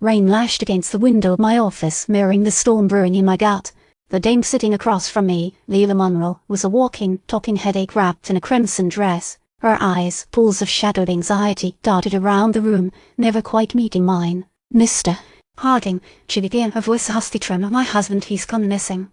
Rain lashed against the window of my office, mirroring the storm brewing in my gut. The dame sitting across from me, Lila Monroe, was a walking, talking headache wrapped in a crimson dress. Her eyes, pools of shadowed anxiety, darted around the room, never quite meeting mine. "Mr. Harding," she began, her voice a husky tremor, "my husband, he's gone missing."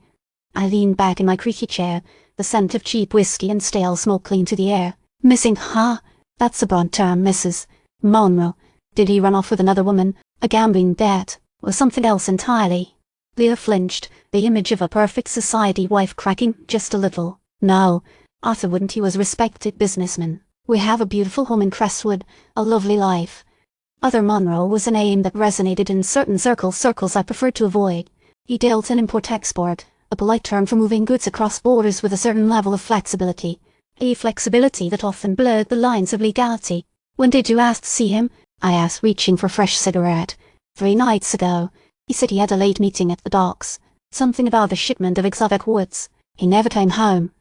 I leaned back in my creaky chair, the scent of cheap whiskey and stale smoke clinging to the air. "Missing, huh? That's a broad term, Mrs. Monroe. Did he run off with another woman, a gambling debt, or something else entirely?" Leah flinched, the image of a perfect society wife cracking just a little. "No, Arthur wouldn't. He was a respected businessman. We have a beautiful home in Crestwood, a lovely life." Arthur Monroe was a name that resonated in certain circles I preferred to avoid. He dealt in import-export, a polite term for moving goods across borders with a certain level of flexibility. A flexibility that often blurred the lines of legality. "When did you ask to see him?" I asked, reaching for a fresh cigarette. 3 nights ago. He said he had a late meeting at the docks. Something about the shipment of exotic woods. He never came home.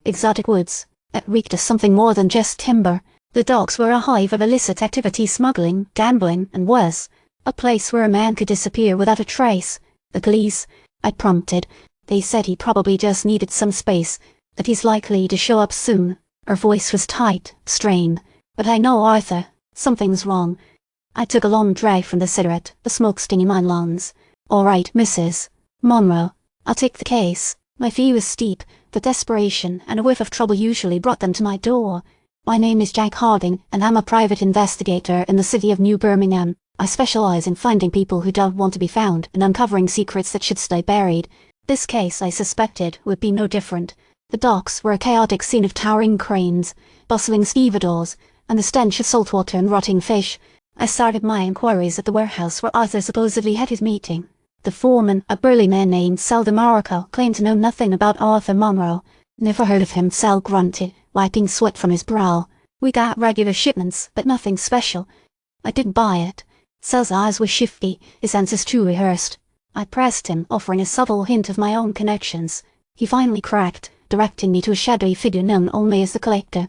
Exotic woods. It reeked of something more than just timber. The docks were a hive of illicit activity, smuggling, gambling, and worse. A place where a man could disappear without a trace. "The police," I prompted. "They said he probably just needed some space, that he's likely to show up soon." Her voice was tight, strained. "But I know Arthur. Something's wrong." I took a long drag from the cigarette, the smoke stinging my lungs. "All right, Mrs. Monroe. I'll take the case." My fee was steep, but desperation and a whiff of trouble usually brought them to my door. "My name is Jack Harding, and I'm a private investigator in the city of New Birmingham. I specialize in finding people who don't want to be found and uncovering secrets that should stay buried. This case, I suspected, would be no different. The docks were a chaotic scene of towering cranes, bustling stevedores, and the stench of saltwater and rotting fish. I started my inquiries at the warehouse where Arthur supposedly had his meeting. The foreman, a burly man named Sal DeMarco, claimed to know nothing about Arthur Monroe. "Never heard of him," Sal grunted, wiping sweat from his brow. "We got regular shipments, but nothing special." I didn't buy it. Sal's eyes were shifty, his answers too rehearsed. I pressed him, offering a subtle hint of my own connections. He finally cracked, directing me to a shadowy figure known only as the collector.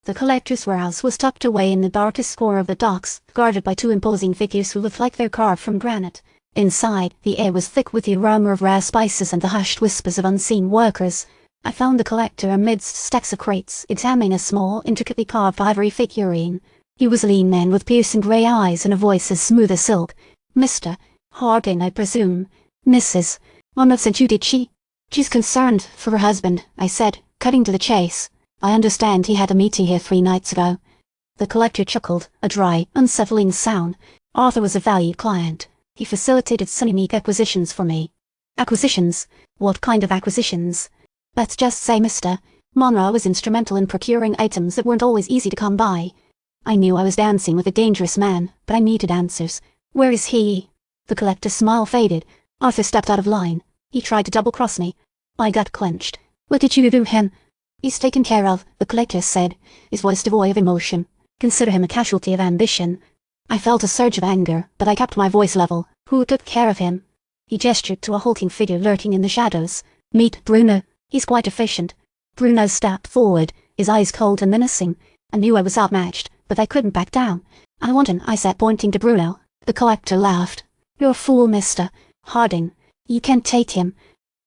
The collector's warehouse was tucked away in the darkest corner of the docks, guarded by 2 imposing figures who looked like they're carved from granite. Inside, the air was thick with the aroma of rare spices and the hushed whispers of unseen workers. I found the collector amidst stacks of crates, examining a small, intricately carved ivory figurine. He was a lean man with piercing grey eyes and a voice as smooth as silk. "Mr. Harding, I presume. Mrs. Monroe sent you, did she?" "She's concerned for her husband," I said, cutting to the chase. "I understand he had a meeting here 3 nights ago." The collector chuckled, a dry, unsettling sound. "Arthur was a valued client. He facilitated some unique acquisitions for me." "Acquisitions? What kind of acquisitions?" "Let's just say Mr. Monroe was instrumental in procuring items that weren't always easy to come by." I knew I was dancing with a dangerous man, but I needed answers. "Where is he?" The collector's smile faded. Arthur stepped out of line. He tried to double-cross me. My gut clenched. "What did you do to him?" "He's taken care of," the collector said, his voice devoid of emotion. "Consider him a casualty of ambition." I felt a surge of anger, but I kept my voice level. "Who took care of him?" He gestured to a hulking figure lurking in the shadows. "Meet Bruno. He's quite efficient." Bruno stepped forward, his eyes cold and menacing. I knew I was outmatched, but I couldn't back down. "I want him," I said, pointing to Bruno. The collector laughed. "You're a fool, Mr. Harding. You can't take him."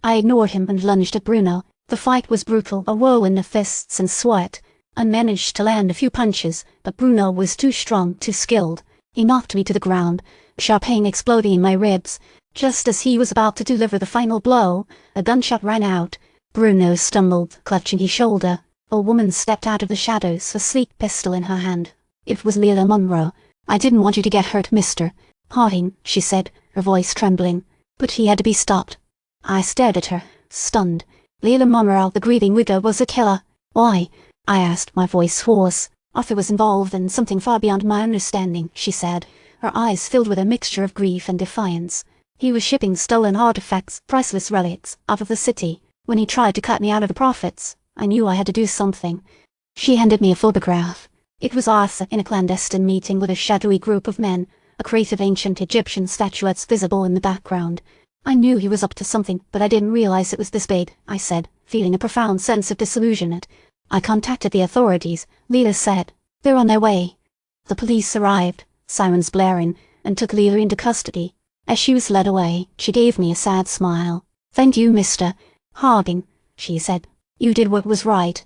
I ignored him and lunged at Bruno. The fight was brutal, a whirlwind of fists and sweat. I managed to land a few punches, but Bruno was too strong, too skilled. He knocked me to the ground, sharp pain exploding in my ribs. Just as he was about to deliver the final blow, a gunshot rang out. Bruno stumbled, clutching his shoulder. A woman stepped out of the shadows, a sleek pistol in her hand. It was Lila Monroe. "I didn't want you to get hurt, Mr. Harding," she said, her voice trembling. "But he had to be stopped." I stared at her, stunned. Lila Monroe, the grieving widow, was a killer. "Why?" I asked, my voice hoarse. "Arthur was involved in something far beyond my understanding," she said, her eyes filled with a mixture of grief and defiance. "He was shipping stolen artifacts, priceless relics, out of the city. When he tried to cut me out of the profits, I knew I had to do something." She handed me a photograph. It was Arthur in a clandestine meeting with a shadowy group of men, a crate of ancient Egyptian statuettes visible in the background. "I knew he was up to something, but I didn't realize it was this big," I said, feeling a profound sense of disillusionment. "I contacted the authorities," Lila said. "They're on their way." The police arrived, sirens blaring, and took Lila into custody. As she was led away, she gave me a sad smile. "Thank you, Mr. Harding," she said. "You did what was right."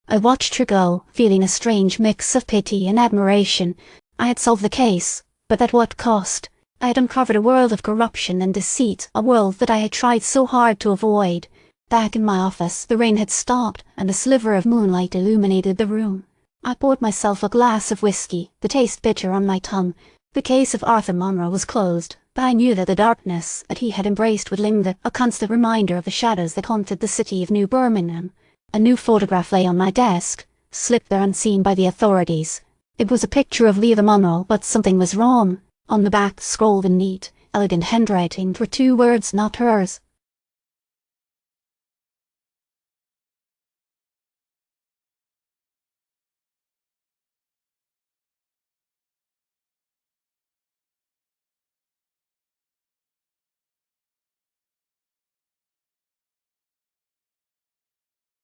I watched her go, feeling a strange mix of pity and admiration. I had solved the case, but at what cost? I had uncovered a world of corruption and deceit, a world that I had tried so hard to avoid. Back in my office, the rain had stopped, and a sliver of moonlight illuminated the room. I poured myself a glass of whiskey, the taste bitter on my tongue. The case of Arthur Monroe was closed, but I knew that the darkness that he had embraced would linger, a constant reminder of the shadows that haunted the city of New Birmingham. A new photograph lay on my desk, slipped there unseen by the authorities. It was a picture of Lila Monroe, but something was wrong. On the back, scrawled in neat, elegant handwriting, were two words not hers: